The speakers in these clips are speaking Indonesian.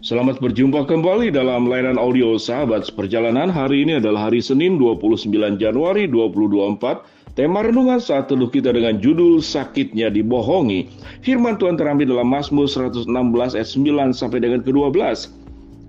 Selamat berjumpa kembali dalam layanan audio Sahabat Seperjalanan. Hari ini adalah hari Senin 29 Januari 2024. Tema renungan saat teduh kita dengan judul Sakitnya Dibohongi. Firman Tuhan terambil dalam Mazmur 116 ayat 9 sampai dengan ke-12.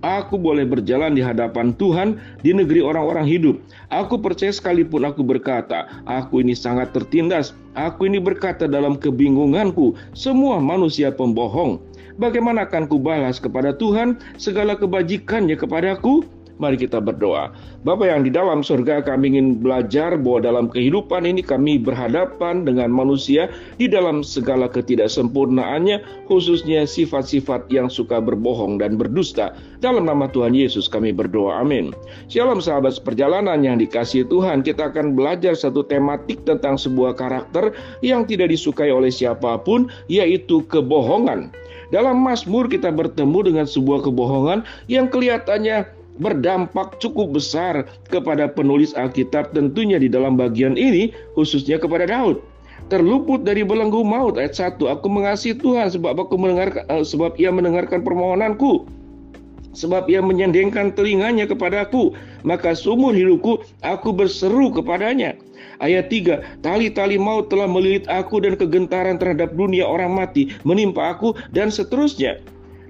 Aku boleh berjalan di hadapan Tuhan di negeri orang-orang hidup. Aku percaya sekalipun aku berkata, aku ini sangat tertindas. Aku ini berkata dalam kebingunganku, semua manusia pembohong. Bagaimana akan kubalas kepada Tuhan segala kebajikannya kepadaku? Mari kita berdoa. Bapa yang di dalam surga, kami ingin belajar bahwa dalam kehidupan ini kami berhadapan dengan manusia di dalam segala ketidaksempurnaannya, khususnya sifat-sifat yang suka berbohong dan berdusta. Dalam nama Tuhan Yesus kami berdoa, amin. Shalom sahabat seperjalanan yang dikasihi Tuhan, kita akan belajar satu tematik tentang sebuah karakter yang tidak disukai oleh siapapun, yaitu kebohongan. Dalam Mazmur kita bertemu dengan sebuah kebohongan yang kelihatannya berdampak cukup besar kepada penulis Alkitab, tentunya di dalam bagian ini khususnya kepada Daud. Terluput dari belenggu maut, ayat 1, aku mengasihi Tuhan sebab ia mendengarkan permohonanku, sebab ia menyendengkan telinganya kepadaku, maka seumur hidupku aku berseru kepadanya. Ayat 3, tali-tali maut telah melilit aku dan kegentaran terhadap dunia orang mati menimpa aku, dan seterusnya.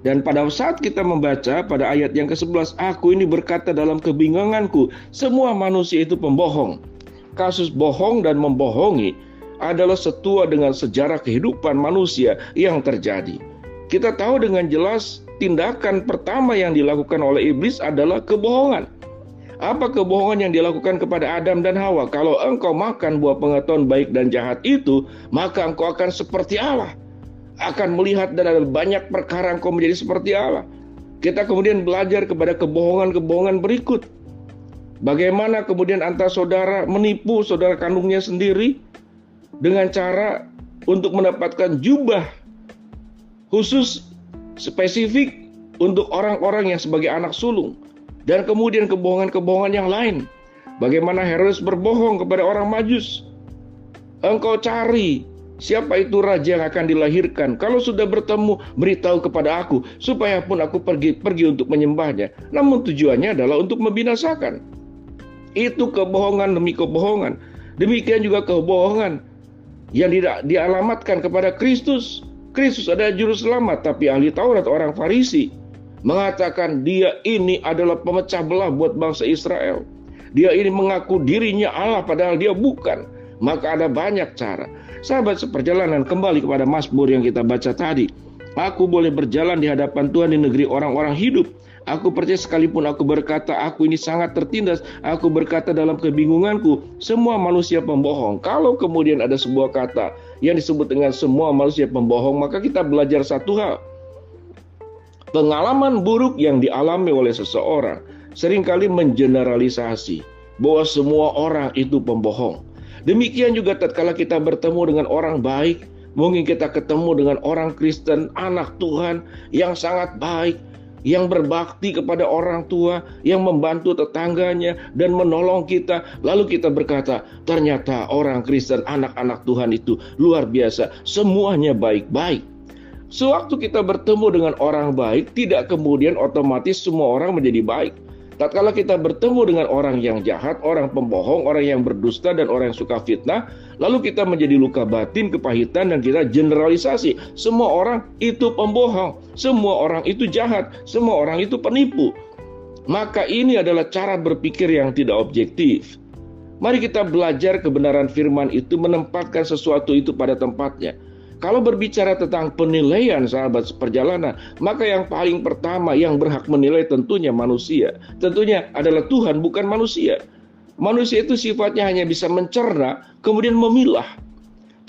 Dan pada saat kita membaca pada ayat yang ke-11, aku ini berkata dalam kebingunganku, semua manusia itu pembohong. Kasus bohong dan membohongi adalah setua dengan sejarah kehidupan manusia yang terjadi. Kita tahu dengan jelas tindakan pertama yang dilakukan oleh iblis adalah kebohongan. Apa kebohongan yang dilakukan kepada Adam dan Hawa? Kalau engkau makan buah pengetahuan baik dan jahat itu, maka engkau akan seperti Allah. Akan melihat dan ada banyak perkara engkau menjadi seperti Allah. Kita kemudian belajar kepada kebohongan-kebohongan berikut. Bagaimana kemudian antar saudara menipu saudara kandungnya sendiri dengan cara untuk mendapatkan jubah khusus spesifik untuk orang-orang yang sebagai anak sulung. Dan kemudian kebohongan-kebohongan yang lain. Bagaimana Herodes berbohong kepada orang Majus. Engkau cari siapa itu raja yang akan dilahirkan. Kalau sudah bertemu, beritahu kepada aku, supaya pun aku pergi untuk menyembahnya. Namun tujuannya adalah untuk membinasakan. Itu kebohongan demi kebohongan. Demikian juga kebohongan yang tidak dialamatkan kepada Kristus. Kristus adalah juru selamat, tapi ahli Taurat orang Farisi mengatakan dia ini adalah pemecah belah buat bangsa Israel. Dia ini mengaku dirinya Allah padahal dia bukan. Maka ada banyak cara. Sahabat seperjalanan, kembali kepada Mazmur yang kita baca tadi. Aku boleh berjalan di hadapan Tuhan di negeri orang-orang hidup. Aku percaya sekalipun aku berkata, aku ini sangat tertindas. Aku berkata dalam kebingunganku, semua manusia pembohong. Kalau kemudian ada sebuah kata yang disebut dengan semua manusia pembohong, maka kita belajar satu hal. Pengalaman buruk yang dialami oleh seseorang seringkali mengeneralisasi bahwa semua orang itu pembohong. Demikian juga tatkala kita bertemu dengan orang baik, mungkin kita ketemu dengan orang Kristen, anak Tuhan yang sangat baik, yang berbakti kepada orang tua, yang membantu tetangganya dan menolong kita. Lalu kita berkata, ternyata orang Kristen, anak-anak Tuhan itu luar biasa, semuanya baik-baik. Sewaktu kita bertemu dengan orang baik, tidak kemudian otomatis semua orang menjadi baik. Tatkala kita bertemu dengan orang yang jahat, orang pembohong, orang yang berdusta, dan orang yang suka fitnah, lalu kita menjadi luka batin, kepahitan, dan kita generalisasi. Semua orang itu pembohong, semua orang itu jahat, semua orang itu penipu. Maka ini adalah cara berpikir yang tidak objektif. Mari kita belajar kebenaran firman itu, menempatkan sesuatu itu pada tempatnya. Kalau berbicara tentang penilaian sahabat seperjalanan, maka yang paling pertama yang berhak menilai tentunya manusia. Tentunya adalah Tuhan, bukan manusia. Manusia itu sifatnya hanya bisa mencerna, kemudian memilah.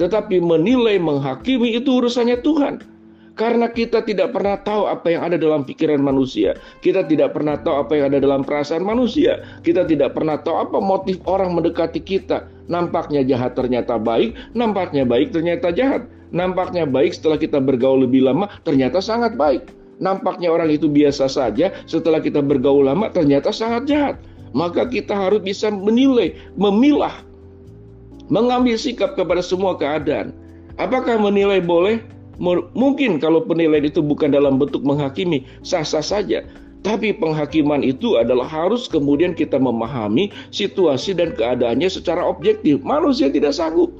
Tetapi menilai, menghakimi itu urusannya Tuhan. Karena kita tidak pernah tahu apa yang ada dalam pikiran manusia. Kita tidak pernah tahu apa yang ada dalam perasaan manusia. Kita tidak pernah tahu apa motif orang mendekati kita. Nampaknya jahat ternyata baik, nampaknya baik ternyata jahat. Nampaknya baik setelah kita bergaul lebih lama, ternyata sangat baik. Nampaknya orang itu biasa saja, setelah kita bergaul lama, ternyata sangat jahat. Maka kita harus bisa menilai, memilah, mengambil sikap kepada semua keadaan. Apakah menilai boleh? Mungkin kalau penilaian itu bukan dalam bentuk menghakimi, sah-sah saja. Tapi penghakiman itu adalah harus kemudian kita memahami situasi dan keadaannya secara objektif. Manusia tidak sanggup.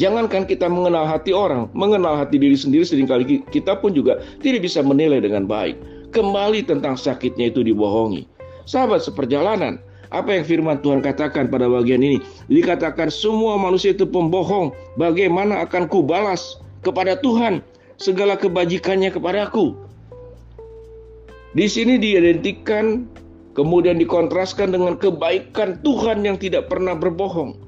Jangankan kita mengenal hati orang, mengenal hati diri sendiri, seringkali kita pun juga tidak bisa menilai dengan baik. Kembali tentang sakitnya itu dibohongi. Sahabat seperjalanan, apa yang firman Tuhan katakan pada bagian ini? Dikatakan semua manusia itu pembohong. Bagaimana akan kubalas kepada Tuhan segala kebajikannya kepadaku? Di sini diidentikan, kemudian dikontraskan dengan kebaikan Tuhan yang tidak pernah berbohong.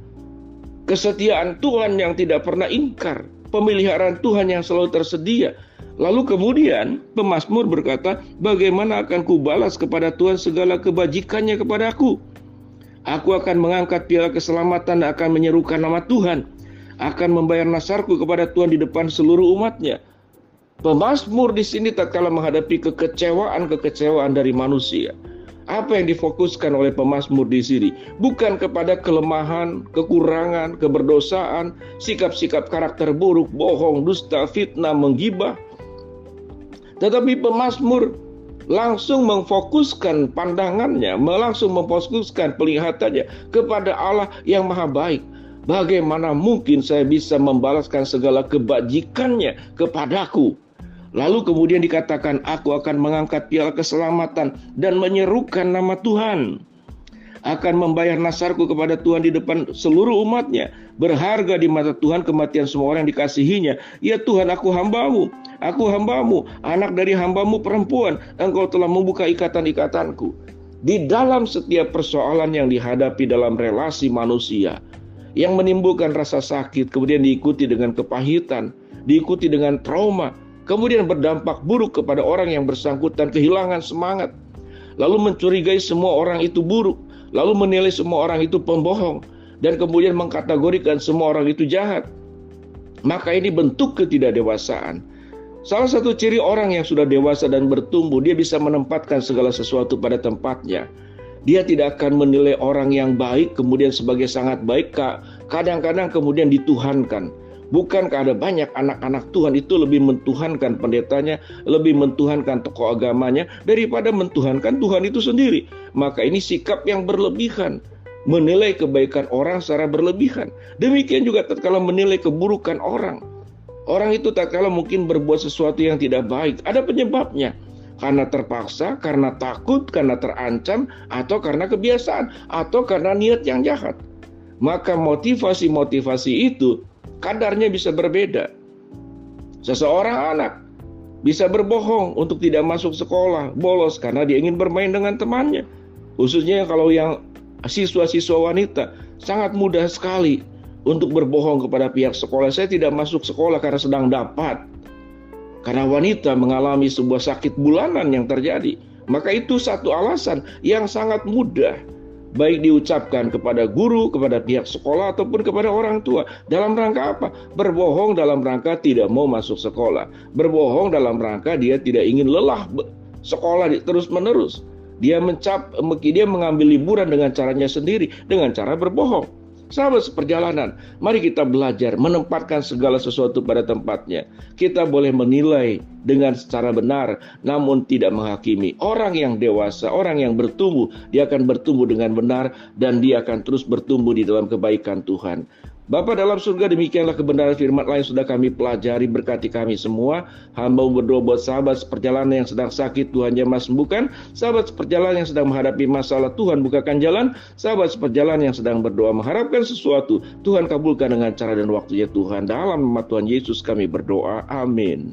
Kesetiaan Tuhan yang tidak pernah ingkar. Pemeliharaan Tuhan yang selalu tersedia. Lalu kemudian pemazmur berkata, bagaimana akan kubalas kepada Tuhan segala kebajikannya kepadaku? Aku akan mengangkat piala keselamatan dan akan menyerukan nama Tuhan. Akan membayar nasarku kepada Tuhan di depan seluruh umatnya. Pemazmur di sini tatkala menghadapi kekecewaan dari manusia. Apa yang difokuskan oleh pemazmur di sini? Bukan kepada kelemahan, kekurangan, keberdosaan, sikap-sikap karakter buruk, bohong, dusta, fitnah, menggibah. Tetapi pemazmur langsung memfokuskan pandangannya, langsung memfokuskan pelihatannya kepada Allah yang maha baik. Bagaimana mungkin saya bisa membalaskan segala kebajikannya kepadaku? Lalu kemudian dikatakan, aku akan mengangkat piala keselamatan dan menyerukan nama Tuhan. Akan membayar nasarku kepada Tuhan di depan seluruh umatnya. Berharga di mata Tuhan kematian semua orang yang dikasihinya. Ya Tuhan, aku hambamu, anak dari hambamu perempuan. Engkau telah membuka ikatan-ikatanku. Di dalam setiap persoalan yang dihadapi dalam relasi manusia, yang menimbulkan rasa sakit, kemudian diikuti dengan kepahitan, diikuti dengan trauma, kemudian berdampak buruk kepada orang yang bersangkutan, kehilangan semangat, lalu mencurigai semua orang itu buruk, lalu menilai semua orang itu pembohong, dan kemudian mengkategorikan semua orang itu jahat. Maka ini bentuk ketidakdewasaan. Salah satu ciri orang yang sudah dewasa dan bertumbuh, dia bisa menempatkan segala sesuatu pada tempatnya. Dia tidak akan menilai orang yang baik kemudian sebagai sangat baik, kadang-kadang kemudian dituhankan. Bukankah ada banyak anak-anak Tuhan itu lebih mentuhankan pendetanya, lebih mentuhankan tokoh agamanya daripada mentuhankan Tuhan itu sendiri. Maka ini sikap yang berlebihan, menilai kebaikan orang secara berlebihan. Demikian juga tatkala menilai keburukan orang. Orang itu tatkala mungkin berbuat sesuatu yang tidak baik, ada penyebabnya. Karena terpaksa, karena takut, karena terancam, atau karena kebiasaan, atau karena niat yang jahat. Maka motivasi-motivasi itu kadarnya bisa berbeda. Seseorang anak bisa berbohong untuk tidak masuk sekolah, bolos karena dia ingin bermain dengan temannya. Khususnya kalau yang siswa-siswa wanita, sangat mudah sekali untuk berbohong kepada pihak sekolah. Saya tidak masuk sekolah karena sedang dapat. Karena wanita mengalami sebuah sakit bulanan yang terjadi. Maka itu satu alasan yang sangat mudah, baik diucapkan kepada guru, kepada pihak sekolah, ataupun kepada orang tua. Dalam rangka apa? Berbohong dalam rangka tidak mau masuk sekolah. Berbohong dalam rangka dia tidak ingin lelah sekolah terus-menerus. Dia mengambil liburan dengan caranya sendiri, dengan cara berbohong. Sahabat seperjalanan, mari kita belajar menempatkan segala sesuatu pada tempatnya. Kita boleh menilai dengan secara benar, namun tidak menghakimi. Orang yang dewasa, orang yang bertumbuh, dia akan bertumbuh dengan benar dan dia akan terus bertumbuh di dalam kebaikan Tuhan. Bapa dalam surga, demikianlah kebenaran firman lain sudah kami pelajari, berkati kami semua. Hamba berdoa buat sahabat seperjalanan yang sedang sakit, Tuhan jamah sembuhkan. Sahabat seperjalanan yang sedang menghadapi masalah, Tuhan bukakan jalan. Sahabat seperjalanan yang sedang berdoa mengharapkan sesuatu, Tuhan kabulkan dengan cara dan waktunya Tuhan. Dalam nama Tuhan Yesus kami berdoa, amin.